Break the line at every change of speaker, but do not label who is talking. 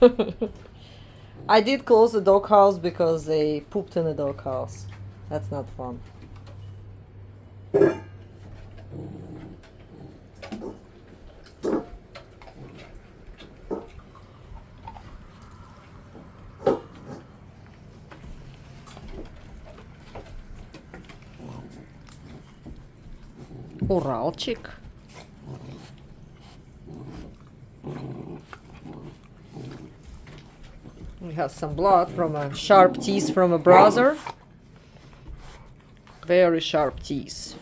I did close the doghouse because they pooped in the doghouse. That's not fun. Уралчик. We have some blood from a sharp teeth from a brother. Very sharp teeth.